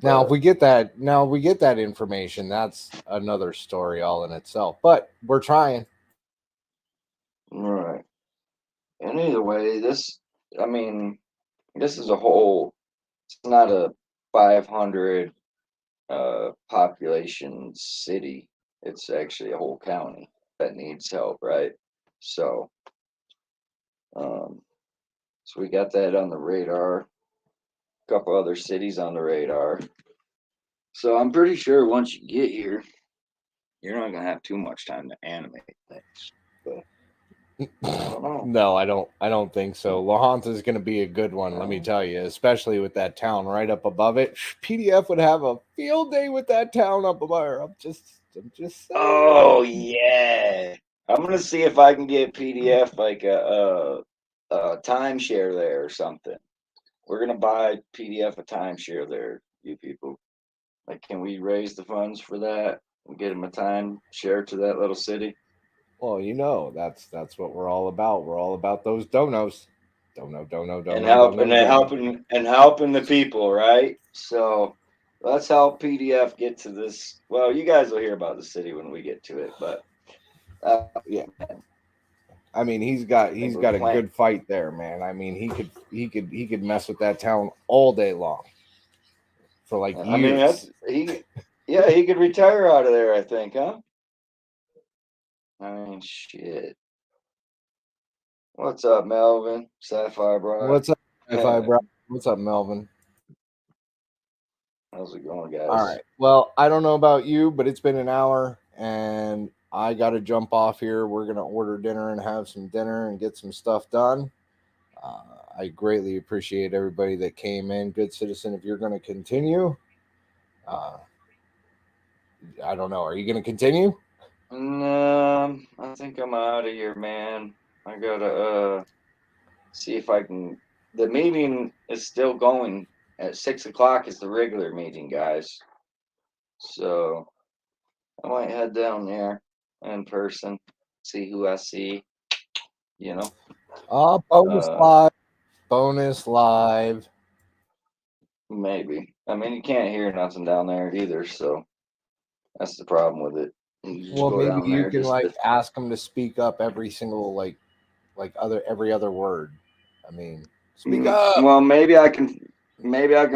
Now, if we get that information, that's another story all in itself. But we're trying. Right. And either way, this is a whole, it's not a 500 population city. It's actually a whole county that needs help, right? So So we got that on the radar. A couple other cities on the radar. So I'm pretty sure once you get here, you're not gonna have too much time to animate things. But I don't know. No, I don't think so. La Honta is going to be a good one, let me tell you, especially with that town right up above it. PDF would have a field day with that town up above her. I'm just saying. Oh yeah, I'm gonna see if I can get PDF like a timeshare there or something. We're gonna buy PDF a timeshare there, you people. Like, can we raise the funds for that and get them a timeshare to that little city? Well, you know, that's what we're all about. We're all about those donos. Dono. And helping the people, right? So let's help PDF get to this. Well, you guys will hear about the city when we get to it, but yeah. I mean, he's got a good fight there, man. I mean, he could mess with that town all day long for like years. I mean, he could retire out of there, I think, huh? I mean, shit. What's up, Melvin? Sapphire, bro. What's up, Sapphire, bro? What's up, Melvin? How's it going, guys? All right. Well, I don't know about you, but it's been an hour, and I got to jump off here. We're going to order dinner and have some dinner and get some stuff done. I greatly appreciate everybody that came in. Good citizen, if you're going to continue. I don't know. Are you going to continue? No, I think I'm out of here, man. I gotta see if I can. The meeting is still going at 6 o'clock. Is the regular meeting, guys. So I might head down there in person, see who I see. You know. Bonus live. Maybe. I mean, you can't hear nothing down there either, so that's the problem with it. Well, maybe you can ask them to speak up every single every other word. I mean, speak up. Well, maybe I can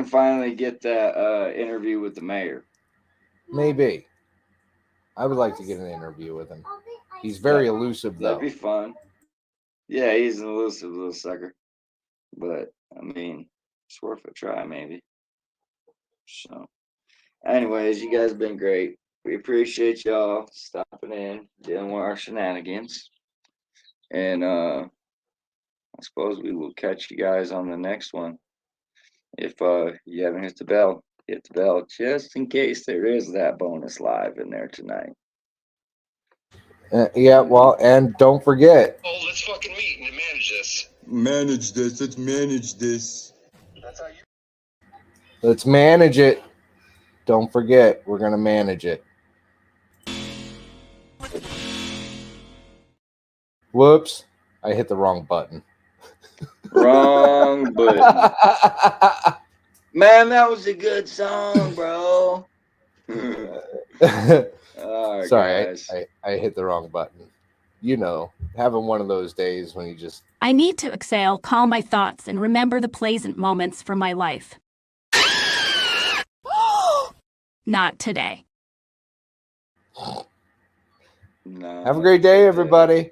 finally get that interview with the mayor. Maybe. I would like to get an interview with him. He's very elusive, though. That'd be fun. Yeah, he's an elusive little sucker. But, I mean, it's worth a try, maybe. So, anyways, you guys have been great. We appreciate y'all stopping in, dealing with our shenanigans. And I suppose we will catch you guys on the next one. If you haven't hit the bell just in case there is that bonus live in there tonight. Yeah, well, and don't forget. Oh, let's fucking meet and manage this. Let's manage this. That's how you. Let's manage it. Don't forget, we're going to manage it. Whoops. I hit the wrong button. Wrong button. Man, that was a good song, bro. All right, sorry, guys. I hit the wrong button. You know, having one of those days when you just... I need to exhale, calm my thoughts, and remember the pleasant moments from my life. Not today. No, Have a great day, everybody.